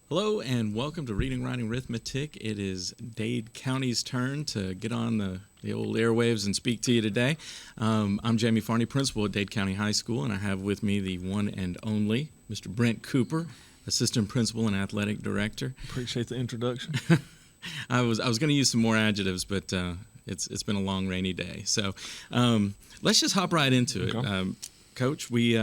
Hello and welcome to Reading, Writing, Arithmetic. It is Dade County's turn to get on the old airwaves and speak to you today. I'm Jamie Farney, principal at Dade County High School, and I have with me the one and only Mr. Brent Cooper, assistant principal and athletic director. Appreciate the introduction. I was going to use some more adjectives, but it's been a long rainy day. So let's just hop right into it. Okay. Coach, we've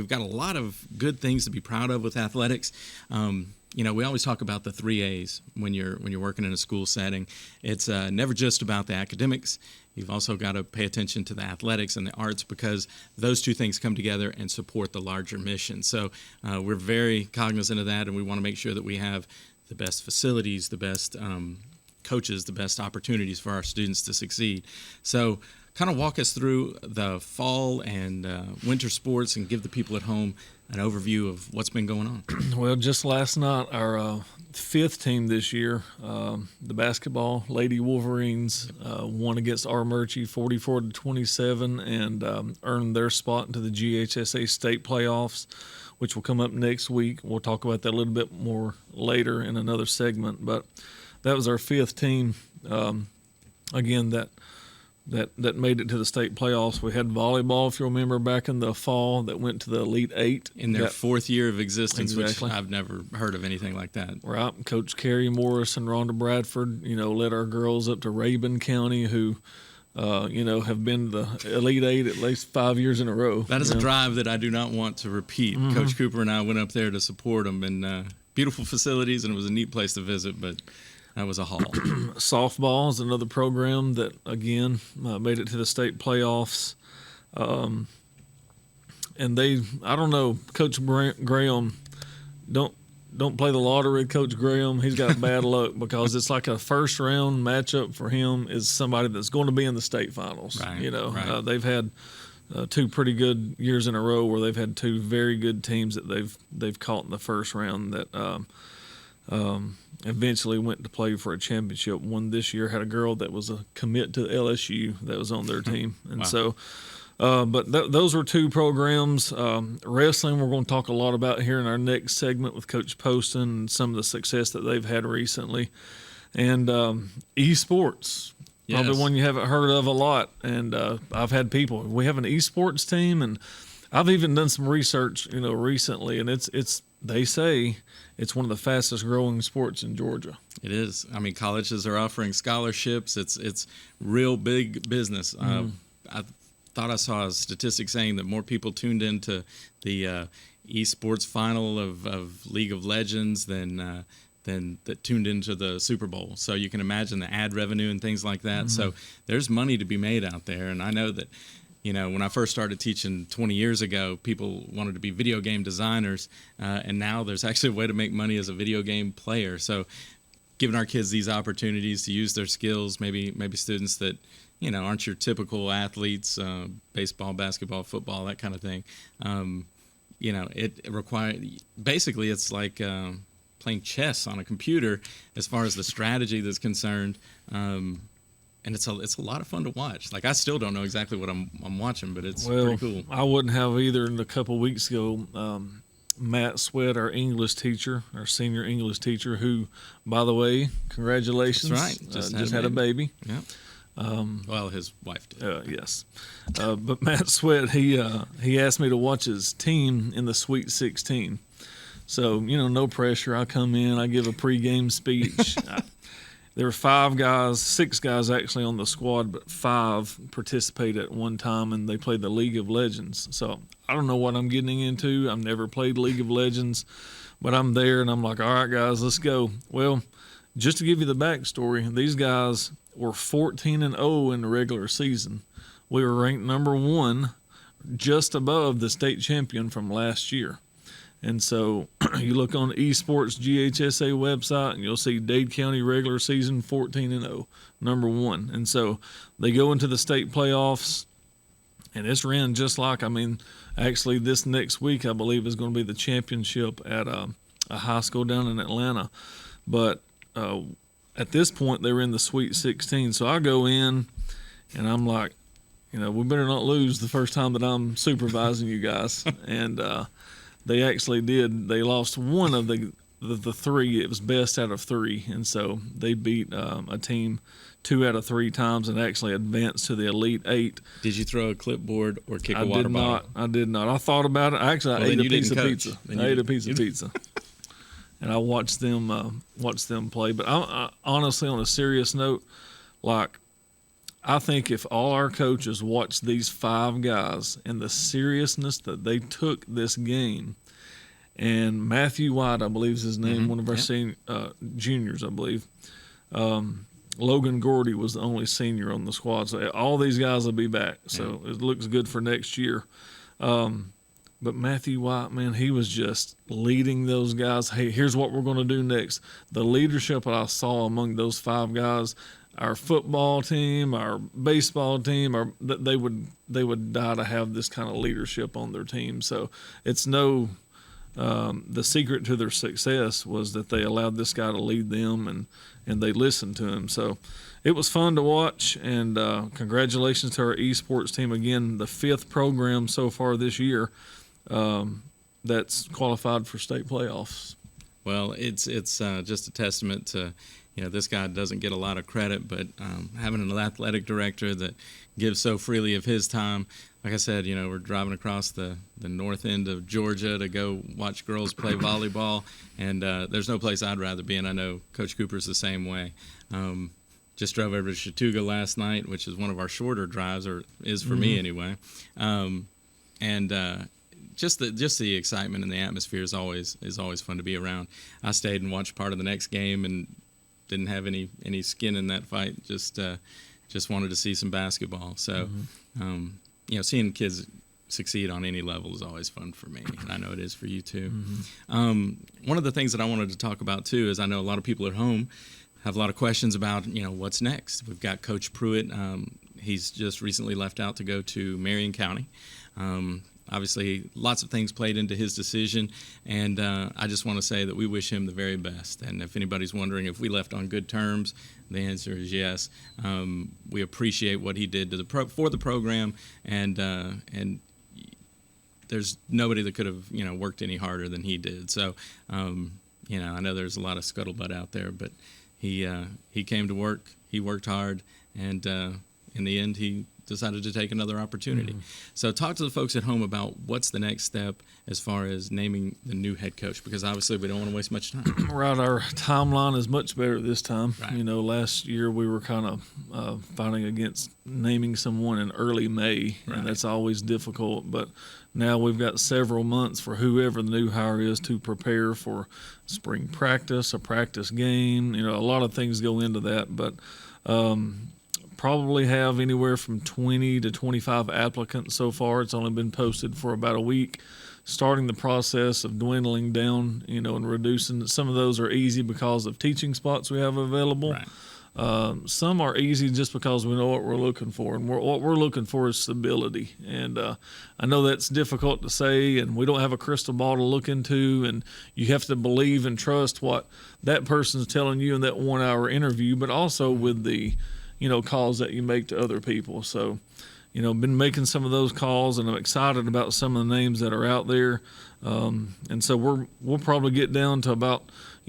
got a lot of good things to be proud of with athletics. We always talk about the 3 A's when you're working in a school setting. It's never just about the academics. You've also got to pay attention to the athletics and the arts because those two things come together and support the larger mission. So we're very cognizant of that, and we want to make sure that we have the best facilities, the best coaches, the best opportunities for our students to succeed. So kind of walk us through the fall and winter sports and give the people at home an overview of what's been going on. Well, just last night, our fifth team this year, the basketball Lady Wolverines, won against R. Murchie 44-27 and earned their spot into the GHSA state playoffs, which will come up next week. We'll talk about that a little bit more later in another segment. But that was our fifth team, again, that made it to the state playoffs. We had volleyball, if you remember, back in the fall that went to the Elite Eight. In their fourth year of existence, Exactly. Which I've never heard of anything like that. Right. Coach Carrie Morris and Rhonda Bradford, led our girls up to Rabun County, who, have been to the Elite Eight at least 5 years in a row. That is a drive that I do not want to repeat. Mm-hmm. Coach Cooper and I went up there to support them, and beautiful facilities, and it was a neat place to visit, but that was a haul. Softball is another program that, again, made it to the state playoffs. And I don't know, Coach Graham, don't play the lottery with Coach Graham. He's got bad luck because it's like a first-round matchup for him is somebody that's going to be in the state finals. Right, right. They've had two pretty good years in a row where they've had two very good teams that they've caught in the first round that eventually went to play for a championship. One this year had a girl that was a commit to LSU that was on their team. And Wow. so, but those were two programs. Wrestling, we're going to talk a lot about here in our next segment with Coach Poston and some of the success that they've had recently. And esports, probably Yes. one you haven't heard of a lot. And I've had people, we have an esports team, and I've even done some research, recently, and it's they say it's one of the fastest growing sports in Georgia. It is. I mean, colleges are offering scholarships. It's real big business. I thought I saw a statistic saying that more people tuned into the esports final of League of Legends than that tuned into the Super Bowl. So you can imagine the ad revenue and things like that. So there's money to be made out there, and I know that. When I first started teaching 20 years ago, people wanted to be video game designers, and now there's actually a way to make money as a video game player. So giving our kids these opportunities to use their skills, maybe students that, aren't your typical athletes, baseball, basketball, football, that kind of thing. It requires, basically it's like playing chess on a computer as far as the strategy that's concerned. And it's a lot of fun to watch. Like, I still don't know exactly what I'm watching, but it's pretty cool. I wouldn't have either. And a couple weeks ago, Matt Sweat, our English teacher, our senior English teacher, who, by the way, congratulations. That's right. Just had a baby. Yeah. Well, his wife did. Yes. But Matt Sweat, he asked me to watch his team in the Sweet 16. So, no pressure. I come in, I give a pregame speech. There were six guys actually on the squad, but 5 participated at one time, and they played the League of Legends. So I don't know what I'm getting into. I've never played League of Legends, but I'm there, and I'm like, all right, guys, let's go. Well, just to give you the backstory, these guys were 14-0 in the regular season. We were ranked number 1, just above the state champion from last year. And so you look on the Esports GHSA website and you'll see Dade County regular season 14-0, number 1. And so they go into the state playoffs, and it's ran just like, actually this next week I believe is going to be the championship at a high school down in Atlanta. But at this point they were in the Sweet 16. So I go in and I'm like, we better not lose the first time that I'm supervising you guys. And they actually did. They lost one of the the three. It was best out of three, and so they beat a team 2 out of 3 times and actually advanced to the Elite Eight. Did you throw a clipboard or kick a water bottle? I did not. I thought about it. Actually, I ate a piece of pizza. I ate a piece of pizza, and I watched them play. But I honestly, on a serious note, like, I think if all our coaches watched these 5 guys and the seriousness that they took this game, and Matthew White, I believe is his name, one of our juniors, I believe. Logan Gordy was the only senior on the squad. So all these guys will be back. So it looks good for next year. But Matthew White, man, he was just leading those guys. Hey, here's what we're going to do next. The leadership that I saw among those 5 guys, our football team, our baseball team, they would die to have this kind of leadership on their team. So it's the secret to their success was that they allowed this guy to lead them and they listened to him. So it was fun to watch, and congratulations to our esports team. Again, the 5th program so far this year that's qualified for state playoffs. Well, it's just a testament to, this guy doesn't get a lot of credit, but having an athletic director that gives so freely of his time. Like I said, we're driving across the north end of Georgia to go watch girls play volleyball, and there's no place I'd rather be, and I know Coach Cooper's the same way. Just drove over to Chattooga last night, which is one of our shorter drives, or is for me anyway. Just the excitement and the atmosphere is always fun to be around. I stayed and watched part of the next game and didn't have any skin in that fight. Just wanted to see some basketball. So, seeing kids succeed on any level is always fun for me, and I know it is for you too. One of the things that I wanted to talk about too is I know a lot of people at home have a lot of questions about what's next. We've got Coach Pruitt. He's just recently left out to go to Marion County. Obviously, lots of things played into his decision, and I just want to say that we wish him the very best. And if anybody's wondering if we left on good terms, the answer is yes. We appreciate what he did for the program, and there's nobody that could have worked any harder than he did. So I know there's a lot of scuttlebutt out there, but he came to work. He worked hard, and in the end, he decided to take another opportunity. So talk to the folks at home about what's the next step as far as naming the new head coach, because obviously we don't want to waste much time. Right, our timeline is much better this time. Right. Last year we were kind of fighting against naming someone in early May, Right. and that's always difficult. But now we've got several months for whoever the new hire is to prepare for spring practice, a practice game. A lot of things go into that, but probably have anywhere from 20 to 25 applicants so far. It's only been posted for about a week. Starting the process of dwindling down, and reducing. Some of those are easy because of teaching spots we have available. Right. Some are easy just because we know what we're looking for, and what we're looking for is stability. And I know that's difficult to say, and we don't have a crystal ball to look into, and you have to believe and trust what that person's telling you in that 1-hour interview, but also with the calls that you make to other people. So, been making some of those calls, and I'm excited about some of the names that are out there. And so we'll probably get down to about,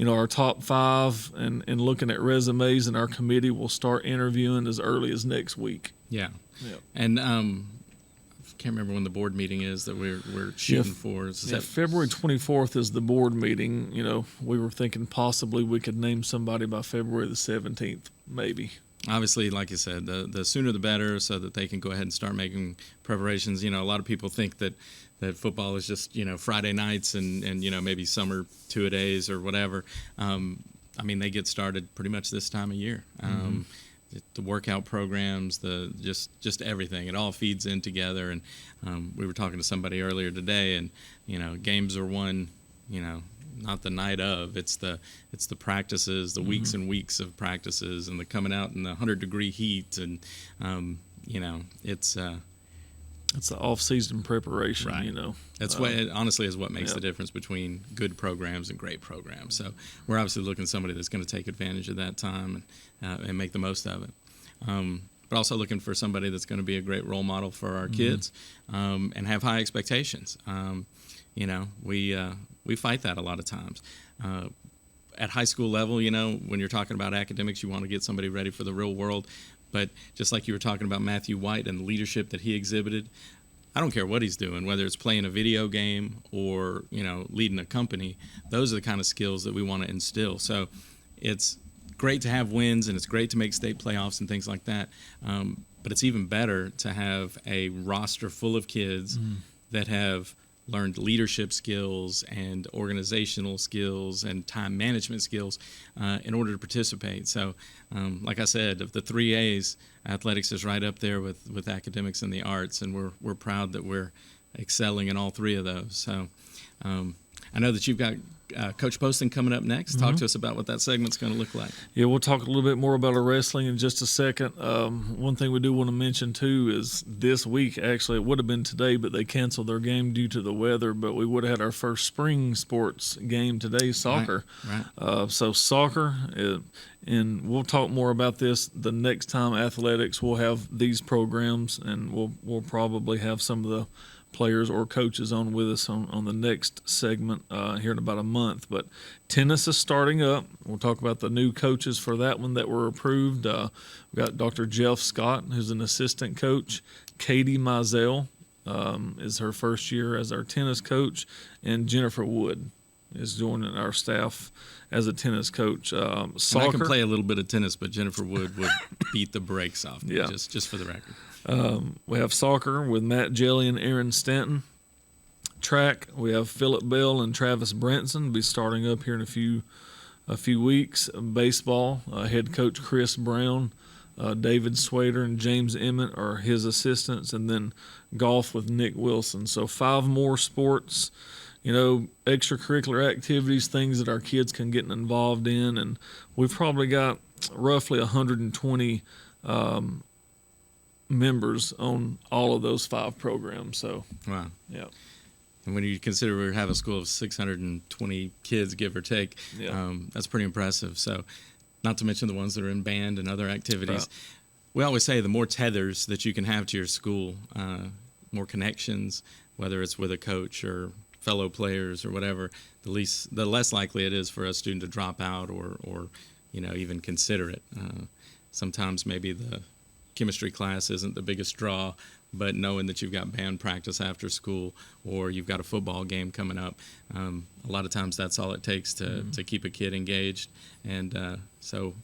our top 5 and looking at resumes, and our committee will start interviewing as early as next week. Yeah. Yep. And I can't remember when the board meeting is that we're shooting for. February 24th is the board meeting. We were thinking possibly we could name somebody by February the 17th, maybe. Obviously, like you said, the sooner the better, so that they can go ahead and start making preparations. A lot of people think that football is just Friday nights and maybe summer 2-a-days or whatever. They get started pretty much this time of year. The workout programs, just everything, it all feeds in together. And we were talking to somebody earlier today, and games are won, not the night of. It's the practices, the weeks and weeks of practices, and the coming out in the 100-degree heat, and it's the off-season preparation. Right. That's what honestly is what makes the difference between good programs and great programs. So we're obviously looking at somebody that's going to take advantage of that time and make the most of it. But also looking for somebody that's going to be a great role model for our kids and have high expectations. We fight that a lot of times. at high school level, you know, when you're talking about academics, you want to get somebody ready for the real world. But just like you were talking about Matthew White and the leadership that he exhibited, I don't care what he's doing, whether it's playing a video game or, you know, leading a company. Those are the kind of skills that we want to instill. So it's great to have wins, and it's great to make state playoffs and things like that. But it's even better to have a roster full of kids that have learned leadership skills and organizational skills and time management skills in order to participate. So, like I said, of the 3 A's, athletics is right up there with academics and the arts, and we're proud that we're excelling in all 3 of those. So, I know that you've got Coach Poston coming up next. Talk to us about what that segment's going to look like. Yeah, we'll talk a little bit more about our wrestling in just a second. One thing we do want to mention, too, is this week, actually, it would have been today, but they canceled their game due to the weather, but we would have had our first spring sports game today, soccer. Right. So soccer, and we'll talk more about this the next time athletics will have these programs, and we'll probably have some of the players or coaches on with us on the next segment here in about a month. But tennis is starting up. We'll talk about the new coaches for that one that were approved. We've got Dr. Jeff Scott, who's an assistant coach. Katie Mizell is her first year as our tennis coach, and Jennifer Wood is joining our staff as a tennis coach. Soccer. I can play a little bit of tennis, but Jennifer Wood would beat the brakes off me, just for the record. We have soccer with Matt Jelly and Aaron Stanton. Track, we have Phillip Bell and Travis Branson be starting up here in a few weeks. Baseball, head coach Chris Brown, David Swader and James Emmett are his assistants, and then golf with Nick Wilson. So 5 more sports, you know, extracurricular activities, things that our kids can get involved in, and we've probably got roughly 120 members on all of those 5 programs. So wow, yeah. And when you consider we have a school of 620 kids, give or take, that's pretty impressive. So, not to mention the ones that are in band and other activities. Right. We always say the more tethers that you can have to your school, more connections, whether it's with a coach or fellow players or whatever, the less likely it is for a student to drop out or you know, even consider it. Sometimes maybe the chemistry class isn't the biggest draw, but knowing that you've got band practice after school or you've got a football game coming up, a lot of times that's all it takes to keep a kid engaged. And so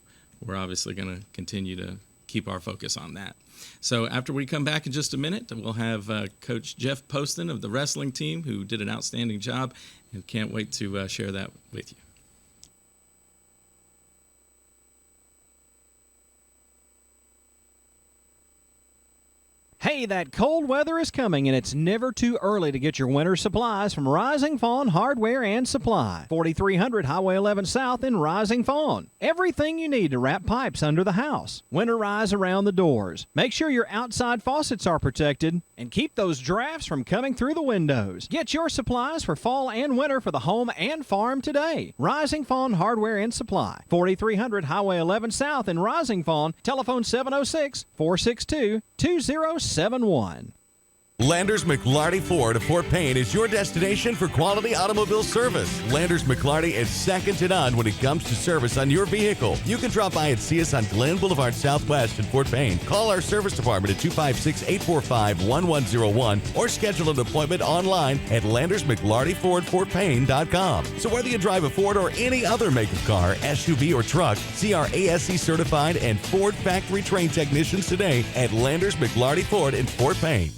we're obviously going to continue to keep our focus on that. So after we come back in just a minute, we'll have Coach Jeff Poston of the wrestling team, who did an outstanding job, and can't wait to share that with you. Hey, that cold weather is coming, and it's never too early to get your winter supplies from Rising Fawn Hardware and Supply, 4300 Highway 11 South in Rising Fawn. Everything you need to wrap pipes under the house, winterize around the doors, make sure your outside faucets are protected, and keep those drafts from coming through the windows. Get your supplies for fall and winter for the home and farm today. Rising Fawn Hardware and Supply, 4300 Highway 11 South in Rising Fawn. Telephone 706-462-2071. Landers McLarty Ford of Fort Payne is your destination for quality automobile service. Landers McLarty is second to none when it comes to service on your vehicle. You can drop by and see us on Glen Boulevard Southwest in Fort Payne. Call our service department at 256-845-1101 or schedule an appointment online at LandersMcLartyFordFortPayne.com. So whether you drive a Ford or any other make of car, SUV or truck, see our ASE certified and Ford factory trained technicians today at Landers McLarty Ford in Fort Payne.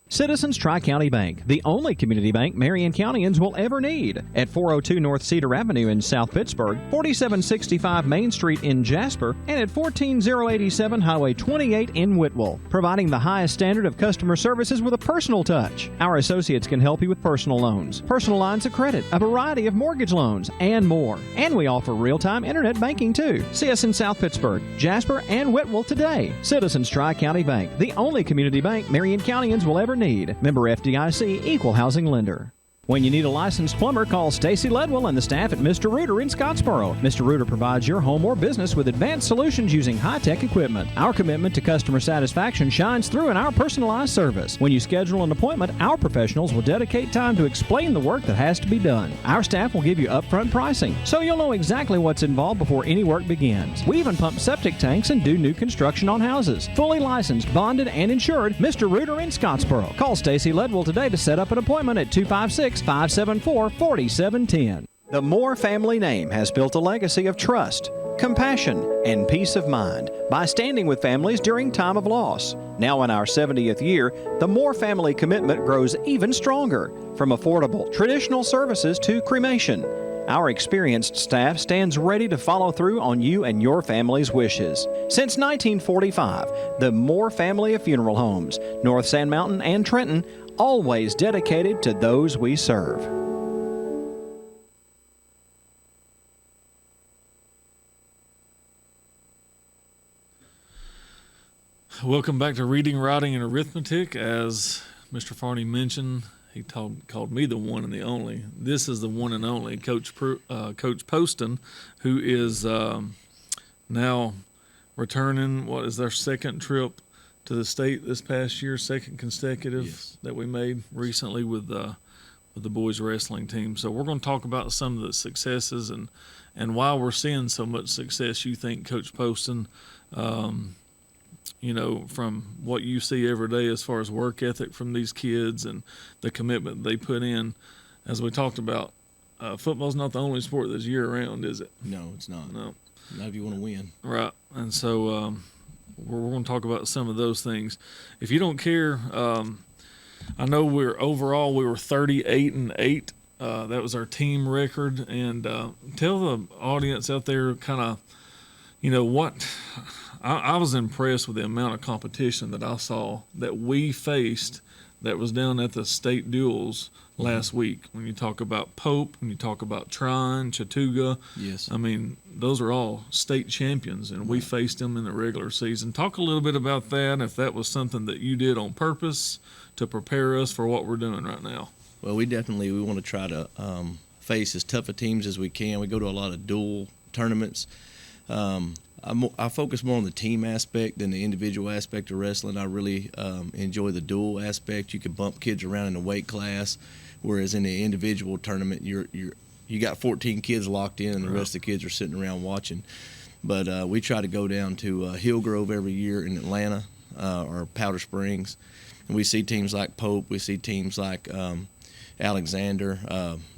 Citizens Tri-County Bank, the only community bank Marion Countyans will ever need. At 402 North Cedar Avenue in South Pittsburgh, 4765 Main Street in Jasper, and at 14087 Highway 28 in Whitwell. Providing the highest standard of customer services with a personal touch. Our associates can help you with personal loans, personal lines of credit, a variety of mortgage loans, and more. And we offer real-time internet banking too. See us in South Pittsburgh, Jasper, and Whitwell today. Citizens Tri-County Bank, the only community bank Marion Countyans will ever need. Member FDIC, Equal Housing Lender. When you need a licensed plumber, call Stacy Ledwell and the staff at Mr. Rooter in Scottsboro. Mr. Rooter provides your home or business with advanced solutions using high-tech equipment. Our commitment to customer satisfaction shines through in our personalized service. When you schedule an appointment, our professionals will dedicate time to explain the work that has to be done. Our staff will give you upfront pricing, so you'll know exactly what's involved before any work begins. We even pump septic tanks and do new construction on houses. Fully licensed, bonded, and insured, Mr. Rooter in Scottsboro. Call Stacy Ledwell today to set up an appointment at 256-574-4710. The Moore family name has built a legacy of trust, compassion, and peace of mind by standing with families during time of loss. Now in our 70th year, the Moore family commitment grows even stronger, from affordable, traditional services to cremation. Our experienced staff stands ready to follow through on you and your family's wishes. Since 1945, the Moore family of funeral homes, North Sand Mountain and Trenton, always dedicated to those we serve. Welcome back to Reading, Writing, and Arithmetic. As Mr. Farney mentioned, he called me the one and the only. This is the one and only Coach Poston, who is now returning. What is their second trip to the state this past year? Second consecutive that we made recently with the boys wrestling team. So we're going to talk about some of the successes and why we're seeing so much success. You think, Coach Poston? From what you see every day as far as work ethic from these kids and the commitment they put in. As we talked about, football's not the only sport that's year-round, is it? No, it's not. No. Not if you want to win. Right. And so we're going to talk about some of those things. If you don't care, I know we were 38-8. That was our team record. And tell the audience out there kind of, what – I was impressed with the amount of competition that I saw that we faced that was down at the state duels last week. When you talk about Pope, when you talk about Trine, Chattooga, yes, I mean, those are all state champions, and we faced them in the regular season. Talk a little bit about that, and if that was something that you did on purpose to prepare us for what we're doing right now. Well, we want to try to face as tough a teams as we can. We go to a lot of dual tournaments. I focus more on the team aspect than the individual aspect of wrestling. I really enjoy the dual aspect. You can bump kids around in the weight class, whereas in the individual tournament, you got 14 kids locked in, and the rest of the kids are sitting around watching. But we try to go down to Hillgrove every year in Atlanta or Powder Springs, and we see teams like Pope. We see teams like Alexander,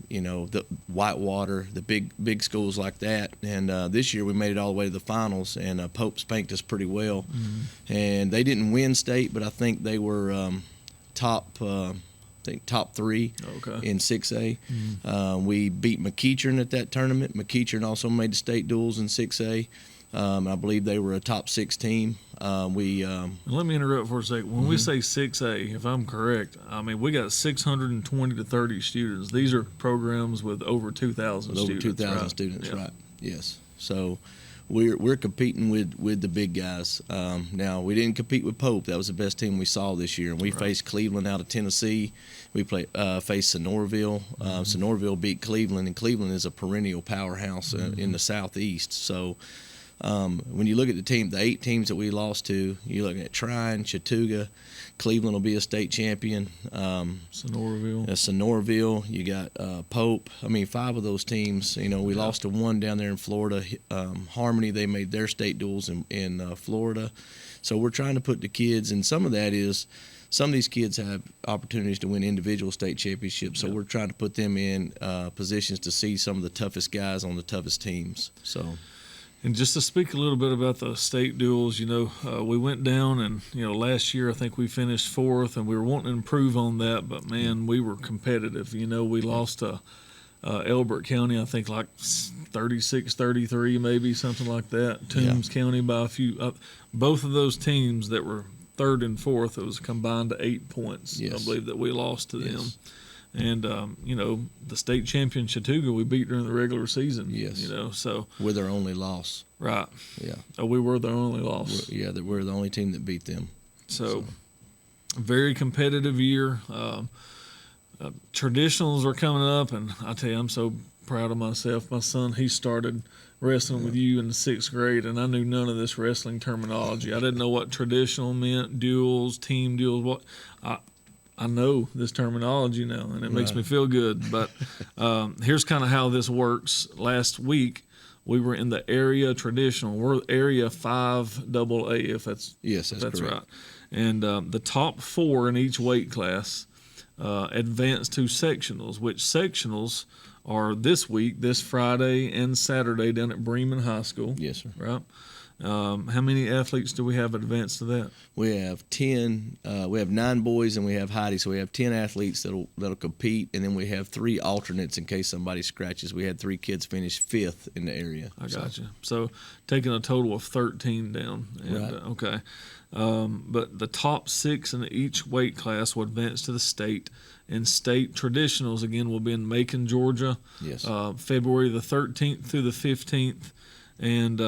the Whitewater, the big schools like that. And this year we made it all the way to the finals, and Pope spanked us pretty well. Mm-hmm. And they didn't win state, but I think they were top 3 in 6A. Mm-hmm. We beat McEachern at that tournament. McEachern also made the state duels in 6A. I believe they were a top 6 team. Let me interrupt for a second. When we say 6A, if I'm correct, I mean, we got 620 to 30 students. These are programs with over 2,000 students. Over 2,000 students, right? Yes. So we're competing with the big guys. Now, we didn't compete with Pope. That was the best team we saw this year. And we faced Cleveland out of Tennessee. We faced Sonoraville. Sonoraville beat Cleveland, and Cleveland is a perennial powerhouse in the Southeast. So when you look at the 8 teams that we lost to, you're looking at Trine, Chattooga, Cleveland will be a state champion. Sonoraville, you got Pope. I mean, 5 of those teams. We lost to one down there in Florida. Harmony, they made their state duels in Florida. So we're trying to put the kids, and some of that is some of these kids have opportunities to win individual state championships. So we're trying to put them in positions to see some of the toughest guys on the toughest teams. So. And just to speak a little bit about the state duels, we went down and, last year I think we finished 4th, and we were wanting to improve on that, but, man, we were competitive. We lost to Elbert County, I think like 36-33 maybe, something like that. Toombs County by a few. Both of those teams that were 3rd and 4th, it was combined to 8 points, I believe, that we lost to them. And, the state champion Chattooga we beat during the regular season. Yes. So. We're their only loss. Right. Yeah. Oh, we were their only loss. We're the only team that beat them. So. Very competitive year. traditionals are coming up, and I tell you, I'm so proud of myself. My son, he started wrestling with you in the 6th grade, and I knew none of this wrestling terminology. I didn't know what traditional meant, duels, team duels. What I know this terminology now, and it makes me feel good. But here's kind of how this works. Last week, we were in the area traditional. We're area 5AA, if that's correct. Right. And the top 4 in each weight class advance to sectionals, which sectionals are this week, this Friday and Saturday down at Bremen High School. Yes, sir. Right. How many athletes do we have advanced to that? We have 10. We have 9 boys and we have Heidi, so we have 10 athletes that'll compete, and then we have 3 alternates in case somebody scratches. We had 3 kids finish 5th in the area. I got you. So taking a total of 13 down. And, right. Okay. But the top 6 in each weight class will advance to the state. And state traditionals, again, will be in Macon, Georgia, Yes. February the 13th through the 15th. And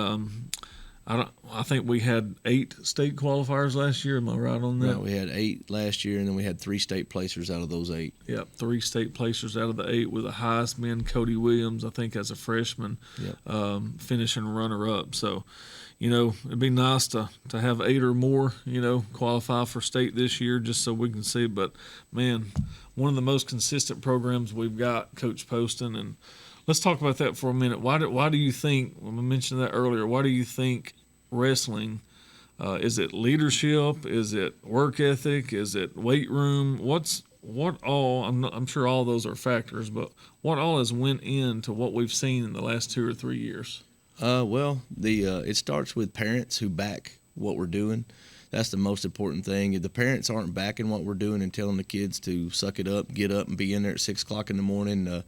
I think we had 8 state qualifiers last year. Am I right on that? Right, we had 8 last year, and then we had 3 state placers out of those 8. Yep, 3 state placers out of the 8, with the highest man, Cody Williams, I think as a freshman, finishing runner-up. So, it'd be nice to have 8 or more, qualify for state this year, just so we can see. But, man, one of the most consistent programs we've got, Coach Poston. And let's talk about that for a minute. Why do you think, I mentioned that earlier, why do you think wrestling, is it leadership? Is it work ethic? Is it weight room? What all, I'm sure all those are factors, but what all has went into what we've seen in the last 2 or 3 years? Well, it starts with parents who back what we're doing. That's the most important thing. If the parents aren't backing what we're doing and telling the kids to suck it up, get up, and be in there at 6 o'clock in the morning,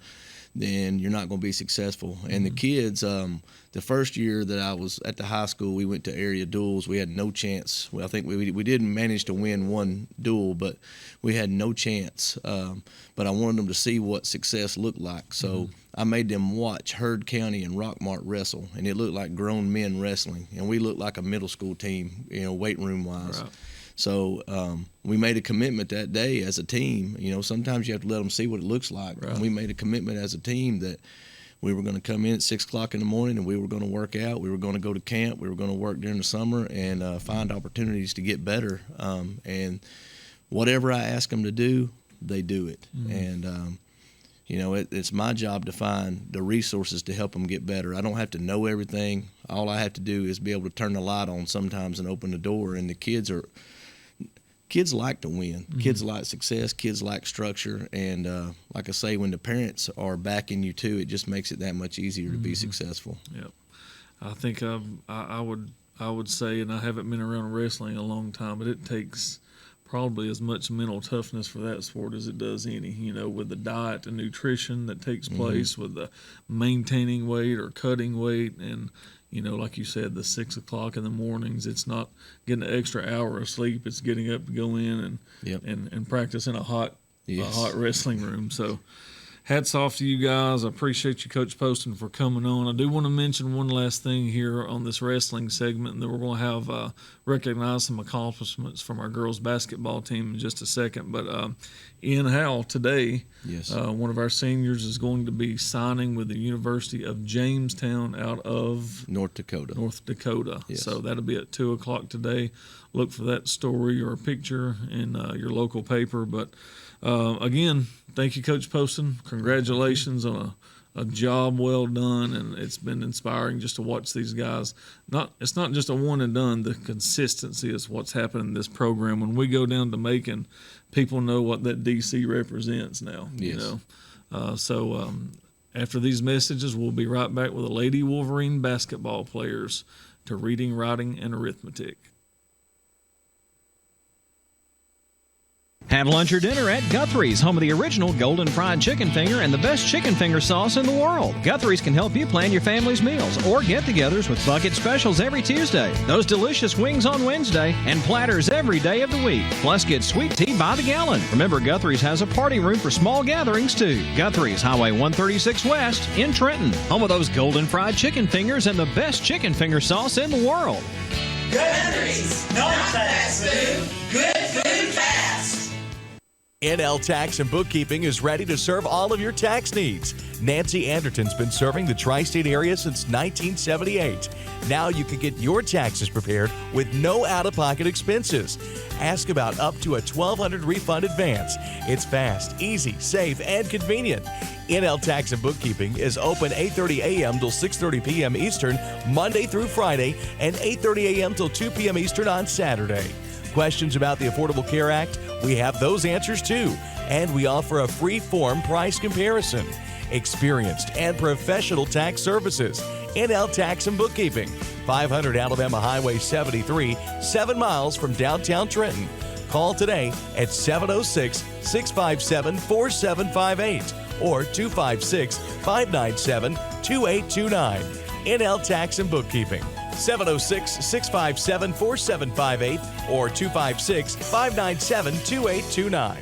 then you're not going to be successful. And the kids, the first year that I was at the high school, we went to area duels. We had no chance. Well, I think we didn't manage to win one duel, but we had no chance. But I wanted them to see what success looked like. So I made them watch Heard County and Rockmart wrestle, and it looked like grown men wrestling. And we looked like a middle school team, weight room-wise. Right. So we made a commitment that day as a team. Sometimes you have to let them see what it looks like. Right. And we made a commitment as a team that we were going to come in at 6 o'clock in the morning, and we were going to work out. We were going to go to camp. We were going to work during the summer and find opportunities to get better. And whatever I ask them to do, they do it. And it's my job to find the resources to help them get better. I don't have to know everything. All I have to do is be able to turn the light on sometimes and open the door. And the kids like to win. Kids like success. Kids like structure. And like I say, when the parents are backing you too, it just makes it that much easier to be successful. Yep. I think I would say, and I haven't been around wrestling a long time, but it takes probably as much mental toughness for that sport as it does any, with the diet and nutrition that takes place, with the maintaining weight or cutting weight. And, like you said, the 6 o'clock in the mornings, it's not getting an extra hour of sleep. It's getting up to go in and practice in a hot wrestling room. So hats off to you guys. I appreciate you, Coach Poston, for coming on. I do want to mention one last thing here on this wrestling segment, and then we're going to have recognize some accomplishments from our girls basketball team in just a second. But Ian Howell today, one of our seniors, is going to be signing with the University of Jamestown out of North Dakota. Yes. So that'll be at 2 o'clock today. Look for that story or a picture in your local paper. But again, thank you, Coach Poston. Congratulations on a job well done, and it's been inspiring just to watch these guys. It's not just a one and done. The consistency is what's happened in this program. When we go down to Macon, people know what that DC represents now. Yes. So after these messages, we'll be right back with the Lady Wolverine basketball players to reading, writing, and arithmetic. Have lunch or dinner at Guthrie's, home of the original golden fried chicken finger and the best chicken finger sauce in the world. Guthrie's can help you plan your family's meals or get-togethers with bucket specials every Tuesday, those delicious wings on Wednesday, and platters every day of the week. Plus, get sweet tea by the gallon. Remember, Guthrie's has a party room for small gatherings, too. Guthrie's, Highway 136 West in Trenton, home of those golden fried chicken fingers and the best chicken finger sauce in the world. Guthrie's, not fast food, good food fast. NL Tax and Bookkeeping is ready to serve all of your tax needs. Nancy Anderton's been serving the tri-state area since 1978. Now you can get your taxes prepared with no out-of-pocket expenses. Ask about up to a $1,200 refund advance. It's fast, easy, safe, and convenient. NL Tax and Bookkeeping is open 8:30 a.m. till 6:30 p.m. Eastern, Monday through Friday, and 8:30 a.m. till 2 p.m. Eastern on Saturday. Questions about the Affordable Care Act? We have those answers too. And we offer a free form price comparison. Experienced and professional tax services. NL Tax and Bookkeeping, 500 Alabama Highway 73, 7 miles from downtown Trenton. Call today at 706-657-4758 or 256-597-2829. NL Tax and Bookkeeping, 706-657-4758 or 256-597-2829.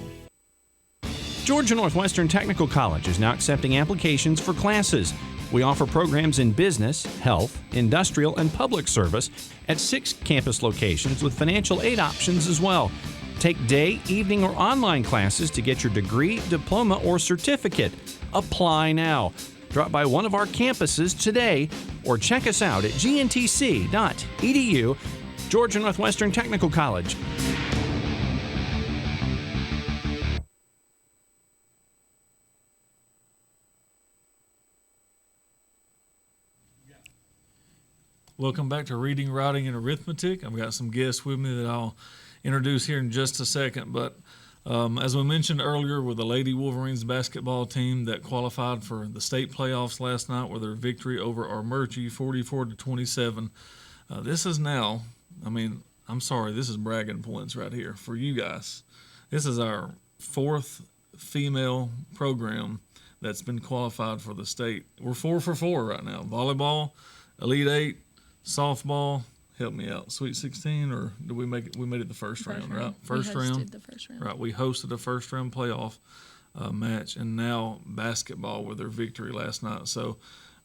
Georgia Northwestern Technical College is now accepting applications for classes. We offer programs in business, health, industrial, and public service at 6 campus locations with financial aid options as well. Take day, evening, or online classes to get your degree, diploma, or certificate. Apply now. Drop by one of our campuses today or check us out at gntc.edu. Georgia Northwestern Technical College. Welcome back to Reading, Writing, and Arithmetic. I've got some guests with me that I'll introduce here in just a second. But as we mentioned earlier, with the Lady Wolverines basketball team that qualified for the state playoffs last night with their victory over Armergy 44-27. This is now, I'm sorry, this is bragging points right here for you guys. This is our 4th female program that's been qualified for the state. We're 4 for 4 right now. Volleyball, Elite 8, softball, help me out, Sweet 16, or did we make it? We made it the first round, right? First round. The first round. Right, we hosted a first round playoff match, and now basketball with their victory last night. So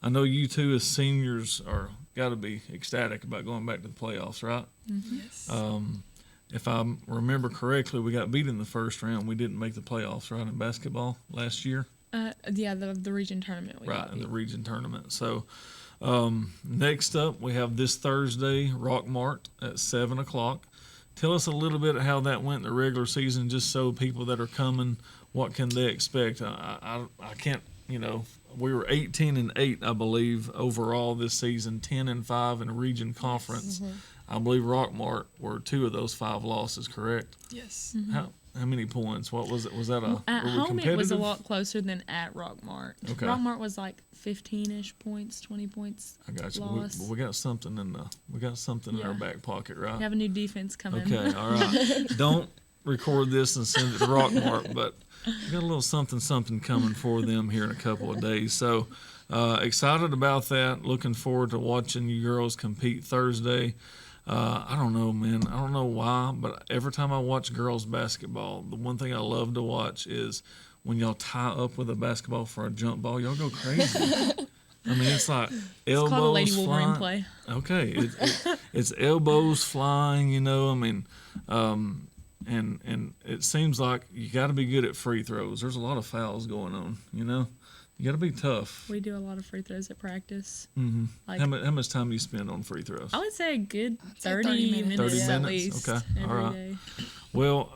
I know you two as seniors are got to be ecstatic about going back to the playoffs, right? Mm-hmm. Yes. If I remember correctly, we got beat in the first round. We didn't make the playoffs, right, in basketball last year? Yeah, the region tournament. Right, in the region tournament. So next up, we have this Thursday, Rock Mart at 7 o'clock. Tell us a little bit how that went in the regular season, just so people that are coming, what can they expect? I can't, we were 18-8, I believe, overall this season, 10-5 in a region conference. Mm-hmm. I believe Rock Mart were 2 of those 5 losses, correct? Yes. Mm-hmm. How many points? What was it? Was that at were we home? competitive? It was a lot closer than at Rock Mart. Okay. Rock Mart was like 15-ish points, 20 points. I got you. Loss. We got something in in our back pocket, right? We have a new defense coming. Okay, all right. Don't record this and send it to Rock Mart, but we got a little something coming for them here in a couple of days. So excited about that. Looking forward to watching you girls compete Thursday. I don't know, man. I don't know why, but every time I watch girls basketball, the one thing I love to watch is when y'all tie up with a basketball for a jump ball. Y'all go crazy. It's like elbows It's called a Lady Wolverine flying. play. Okay, it's elbows flying. And it seems like you got to be good at free throws. There's a lot of fouls going on. You got to be tough. We do a lot of free throws at practice. Mm-hmm. Like, how much time do you spend on free throws? I would say a good 30 minutes 30 at minutes? least. Okay, all every right. day. Well,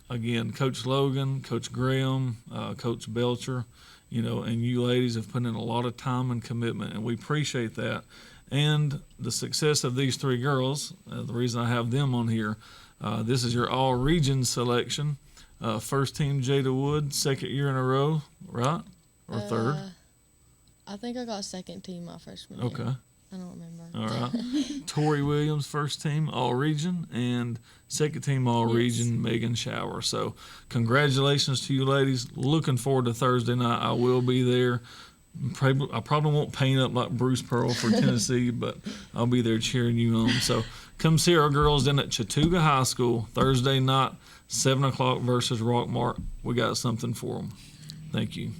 again, Coach Logan, Coach Graham, Coach Belcher, and you ladies have put in a lot of time and commitment, and we appreciate that. And the success of these 3 girls, the reason I have them on here, this is your all-region selection. First team, Jada Wood, 2nd year in a row, right? Or 3rd? I think I got 2nd team my freshman year. Okay. I don't remember. All right. Tori Williams, first team All-Region, and 2nd team All-Region, Megan Shower. So congratulations to you ladies. Looking forward to Thursday night. I will be there. I probably won't paint up like Bruce Pearl for Tennessee, but I'll be there cheering you on. So come see our girls in at Chattooga High School Thursday night, 7 o'clock versus Rock Mart. We got something for them. Thank you.